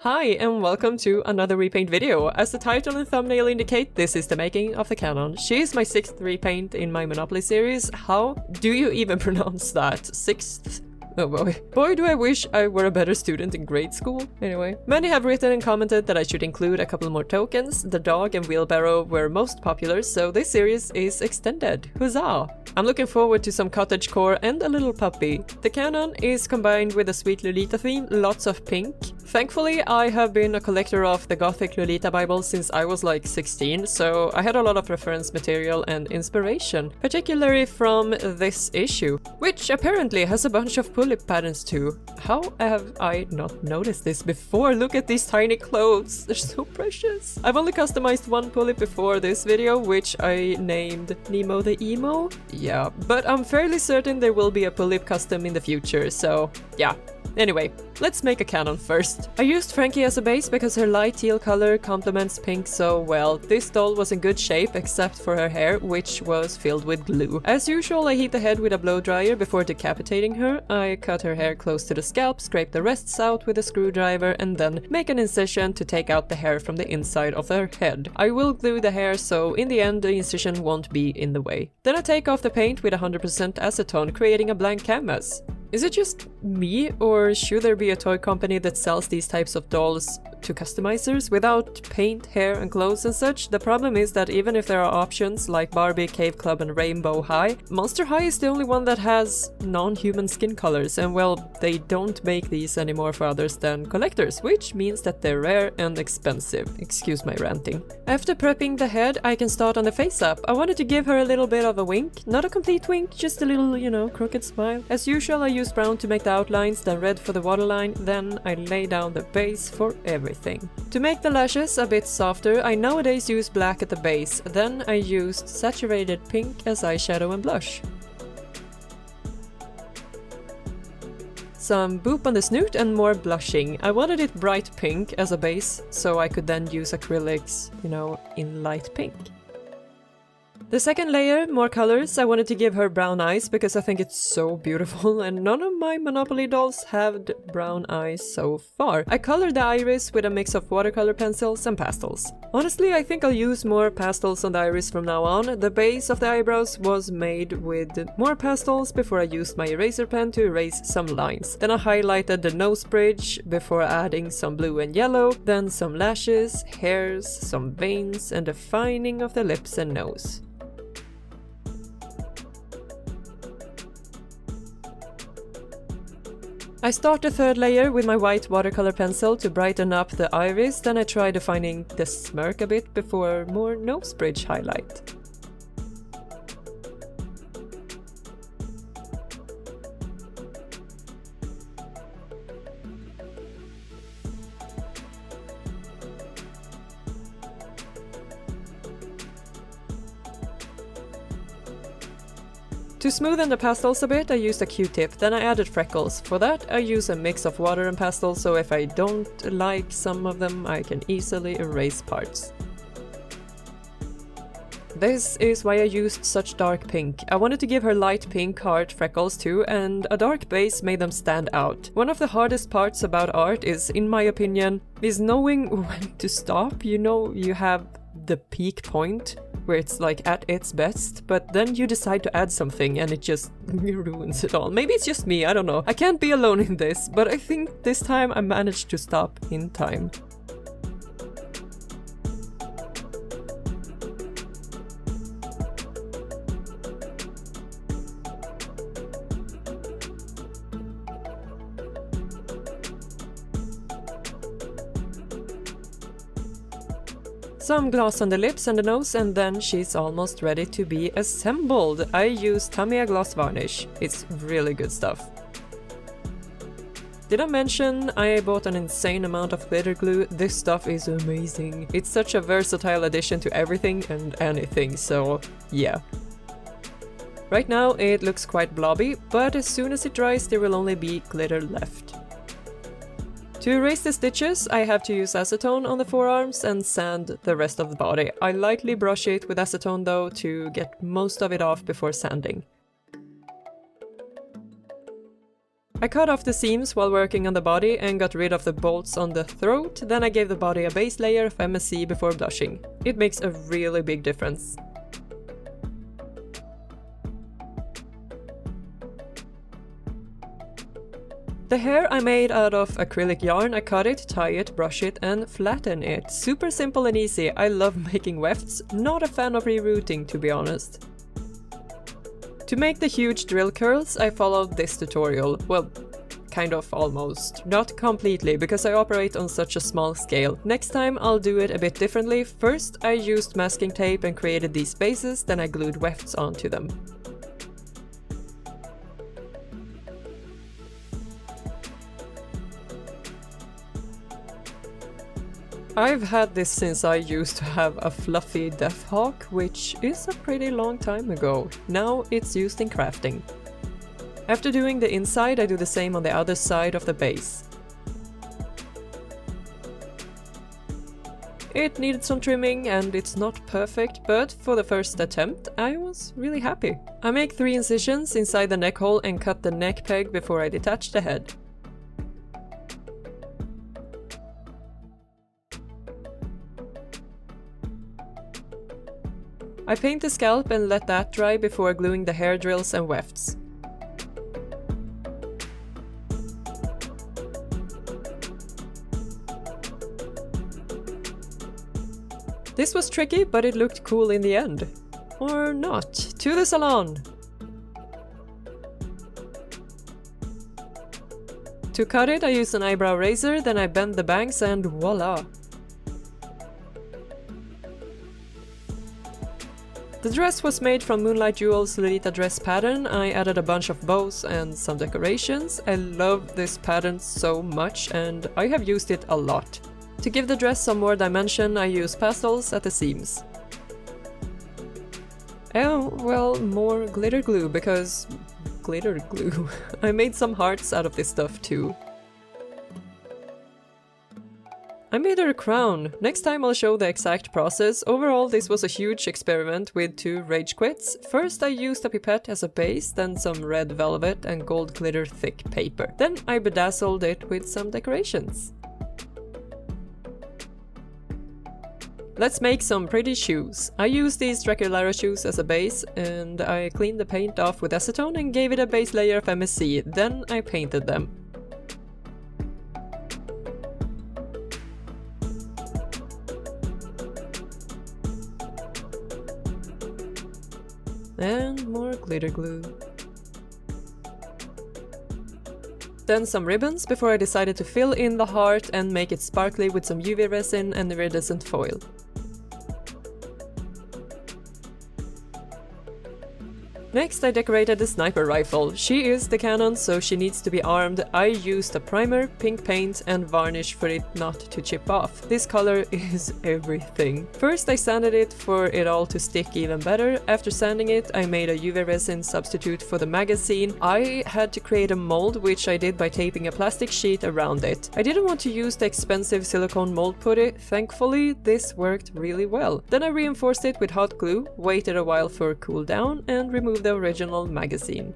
Hi and welcome to another repaint video. As the title and thumbnail indicate, this is the making of the cannon. She is my 6th repaint in my Monopoly series. How do you even pronounce that? 6th? Oh boy. Boy, do I wish I were a better student in grade school. Anyway, many have written and commented that I should include a couple more tokens. The dog and wheelbarrow were most popular, so this series is extended. Huzzah! I'm looking forward to some cottagecore and a little puppy. The cannon is combined with a sweet Lolita theme, lots of pink. Thankfully, I have been a collector of the Gothic Lolita Bible since I was like 16, so I had a lot of reference material and inspiration, particularly from this issue, which apparently has a bunch of pull-up patterns too. How have I not noticed this before? Look at these tiny clothes, they're so precious. I've only customized one pull-up before this video, which I named Nemo the Emo. Yeah, but I'm fairly certain there will be a pull-up custom in the future, so yeah. Anyway, let's make a cannon first. I used Frankie as a base because her light teal color complements pink so well. This doll was in good shape except for her hair, which was filled with glue. As usual, I heat the head with a blow dryer before decapitating her. I cut her hair close to the scalp, scrape the rests out with a screwdriver, and then make an incision to take out the hair from the inside of her head. I will glue the hair so in the end the incision won't be in the way. Then I take off the paint with 100% acetone, creating a blank canvas. Is it just me, or should there be a toy company that sells these types of dolls to customizers without paint, hair and clothes and such? The problem is that even if there are options like Barbie, Cave Club and Rainbow High, Monster High is the only one that has non-human skin colors, and well, they don't make these anymore for others than collectors, which means that they're rare and expensive. Excuse my ranting. After prepping the head, I can start on the face up. I wanted to give her a little bit of a wink, not a complete wink, just a little, you know, crooked smile. As usual, I use brown to make the outlines, then red for the waterline, then I lay down the base for everything. To make the lashes a bit softer, I nowadays use black at the base, then I used saturated pink as eyeshadow and blush. Some boop on the snoot and more blushing. I wanted it bright pink as a base, so I could then use acrylics, you know, in light pink. The second layer, more colors. I wanted to give her brown eyes because I think it's so beautiful and none of my Monopoly dolls have brown eyes so far. I colored the iris with a mix of watercolor pencils and pastels. Honestly, I think I'll use more pastels on the iris from now on. The base of the eyebrows was made with more pastels before I used my eraser pen to erase some lines. Then I highlighted the nose bridge before adding some blue and yellow, then some lashes, hairs, some veins and defining of the lips and nose. I start the third layer with my white watercolor pencil to brighten up the iris, then I try defining the smirk a bit before more nose bridge highlight. To smoothen the pastels a bit, I used a Q-tip, then I added freckles. For that, I use a mix of water and pastels, so if I don't like some of them, I can easily erase parts. This is why I used such dark pink. I wanted to give her light pink heart freckles too, and a dark base made them stand out. One of the hardest parts about art is, in my opinion, is knowing when to stop. You know, you have the peak point where it's like at its best, but then you decide to add something and it just ruins it all. Maybe it's just me, I don't know. I can't be alone in this, but I think this time I managed to stop in time. Some gloss on the lips and the nose, and then she's almost ready to be assembled. I used Tamiya gloss varnish. It's really good stuff. Did I mention I bought an insane amount of glitter glue? This stuff is amazing. It's such a versatile addition to everything and anything, so yeah. Right now it looks quite blobby, but as soon as it dries there will only be glitter left. To erase the stitches, I have to use acetone on the forearms and sand the rest of the body. I lightly brush it with acetone though to get most of it off before sanding. I cut off the seams while working on the body and got rid of the bolts on the throat, then I gave the body a base layer of MSC before blushing. It makes a really big difference. The hair I made out of acrylic yarn. I cut it, tie it, brush it and flatten it. Super simple and easy. I love making wefts, not a fan of rerouting to be honest. To make the huge drill curls, I followed this tutorial. Well, kind of almost. Not completely, because I operate on such a small scale. Next time I'll do it a bit differently. First I used masking tape and created these bases, then I glued wefts onto them. I've had this since I used to have a fluffy death hawk, which is a pretty long time ago. Now it's used in crafting. After doing the inside, I do the same on the other side of the base. It needed some trimming and it's not perfect, but for the first attempt I was really happy. I make 3 incisions inside the neck hole and cut the neck peg before I detach the head. I paint the scalp and let that dry before gluing the hair drills and wefts. This was tricky, but it looked cool in the end. Or not. To the salon! To cut it, I use an eyebrow razor, then I bend the bangs and voila! The dress was made from Moonlight Jewel's Lolita dress pattern. I added a bunch of bows and some decorations. I love this pattern so much and I have used it a lot. To give the dress some more dimension, I use pastels at the seams. Oh, well, more glitter glue, because glitter glue. I made some hearts out of this stuff too. I made her a crown. Next time I'll show the exact process. Overall, this was a huge experiment with 2 rage quits. First I used a pipette as a base, then some red velvet and gold glitter thick paper. Then I bedazzled it with some decorations. Let's make some pretty shoes. I used these Draculaura shoes as a base and I cleaned the paint off with acetone and gave it a base layer of MSC, then I painted them. And more glitter glue. Then some ribbons before I decided to fill in the heart and make it sparkly with some UV resin and iridescent foil. Next I decorated the sniper rifle. She is the cannon, so she needs to be armed. I used a primer, pink paint and varnish for it not to chip off. This color is everything. First I sanded it for it all to stick even better. After sanding it, I made a UV resin substitute for the magazine. I had to create a mold, which I did by taping a plastic sheet around it. I didn't want to use the expensive silicone mold putty. Thankfully, this worked really well. Then I reinforced it with hot glue, waited a while for it to cool down and removed the original magazine.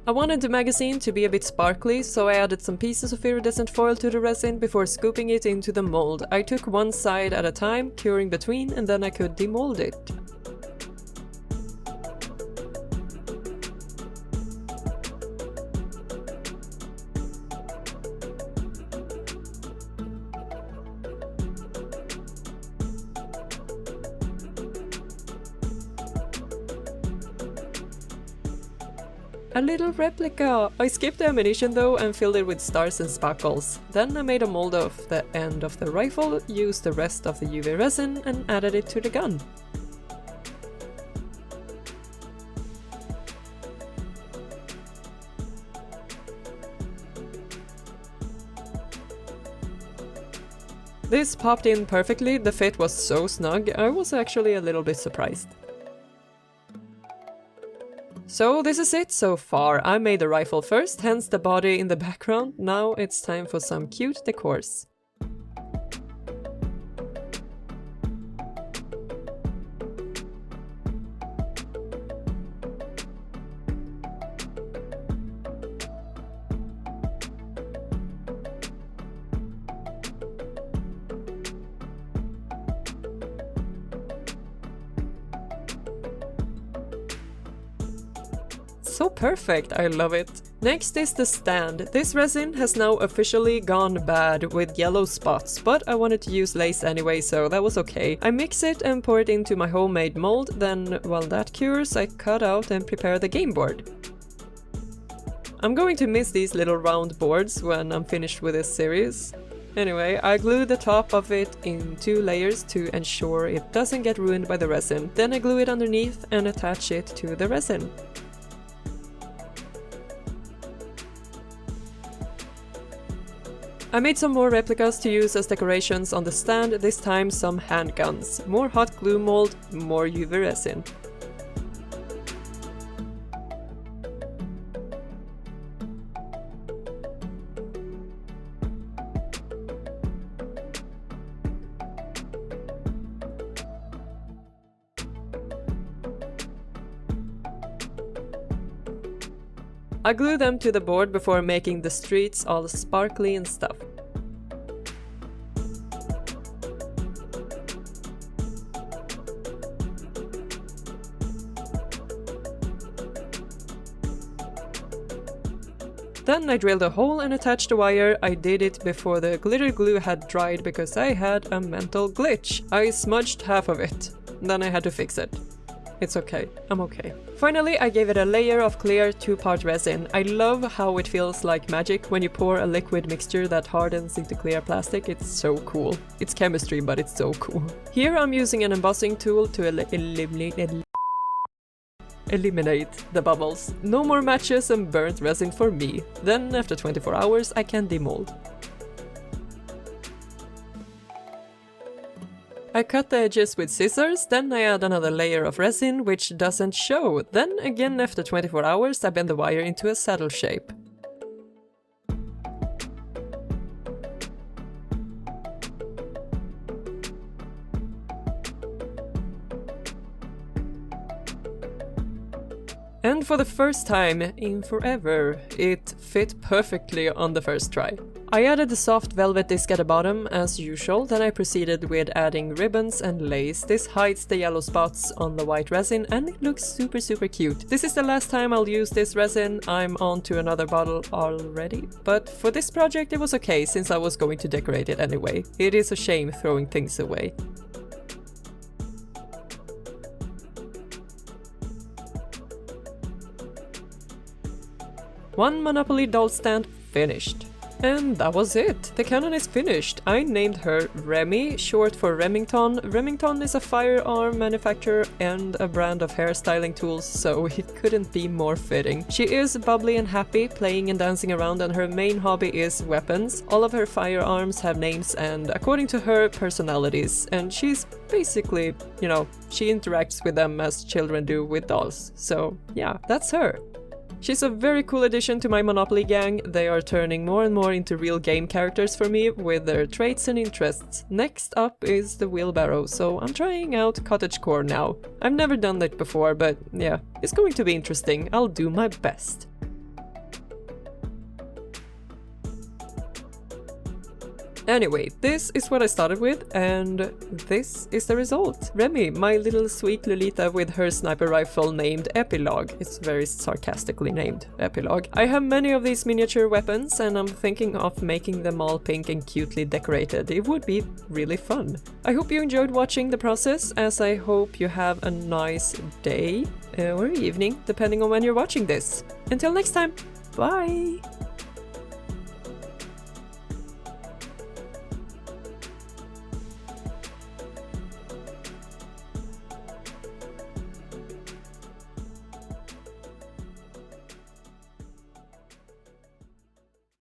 I wanted the magazine to be a bit sparkly, so I added some pieces of iridescent foil to the resin before scooping it into the mold. I took one side at a time, curing between, and then I could demold it. A little replica! I skipped the ammunition though and filled it with stars and sparkles. Then I made a mold of the end of the rifle, used the rest of the UV resin and added it to the gun. This popped in perfectly, the fit was so snug, I was actually a little bit surprised. So this is it so far. I made the rifle first, hence the body in the background. Now it's time for some cute decors. so perfect, I love it. Next is the stand. This resin has now officially gone bad with yellow spots, but I wanted to use lace anyway, so that was okay. I mix it and pour it into my homemade mold, then while that cures, I cut out and prepare the game board. I'm going to miss these little round boards when I'm finished with this series. Anyway, I glue the top of it in 2 layers to ensure it doesn't get ruined by the resin. Then I glue it underneath and attach it to the resin. I made some more replicas to use as decorations on the stand, this time some handguns. More hot glue mold, more UV resin. I glue them to the board before making the streets all sparkly and stuff. Then I drilled a hole and attached the wire. I did it before the glitter glue had dried because I had a mental glitch. I smudged half of it. Then I had to fix it. It's okay, I'm okay. Finally, I gave it a layer of clear 2-part resin. I love how it feels like magic when you pour a liquid mixture that hardens into clear plastic. It's so cool. It's chemistry, but it's so cool. Here I'm using an embossing tool to eliminate the bubbles. No more matches and burnt resin for me. Then, after 24 hours, I can demold. I cut the edges with scissors, then I add another layer of resin, which doesn't show. Then again after 24 hours I bend the wire into a saddle shape. And for the first time in forever, it fit perfectly on the first try. I added the soft velvet disc at the bottom as usual, then I proceeded with adding ribbons and lace. This hides the yellow spots on the white resin and it looks super cute. This is the last time I'll use this resin, I'm on to another bottle already. But for this project it was okay since I was going to decorate it anyway. It is a shame throwing things away. One Monopoly doll stand finished. And that was it. The cannon is finished. I named her Remy, short for Remington. Remington is a firearm manufacturer and a brand of hairstyling tools, so it couldn't be more fitting. She is bubbly and happy, playing and dancing around, and her main hobby is weapons. All of her firearms have names and, according to her, personalities. And she's basically, you know, she interacts with them as children do with dolls. So yeah, that's her. She's a very cool addition to my Monopoly gang. They are turning more and more into real game characters for me with their traits and interests. Next up is the wheelbarrow, so I'm trying out cottagecore now. I've never done that before, but yeah, it's going to be interesting. I'll do my best. Anyway, this is what I started with, and this is the result. Remy, my little sweet Lolita with her sniper rifle named Epilogue. It's very sarcastically named, Epilogue. I have many of these miniature weapons, and I'm thinking of making them all pink and cutely decorated. It would be really fun. I hope you enjoyed watching the process, as I hope you have a nice day or evening, depending on when you're watching this. Until next time, bye!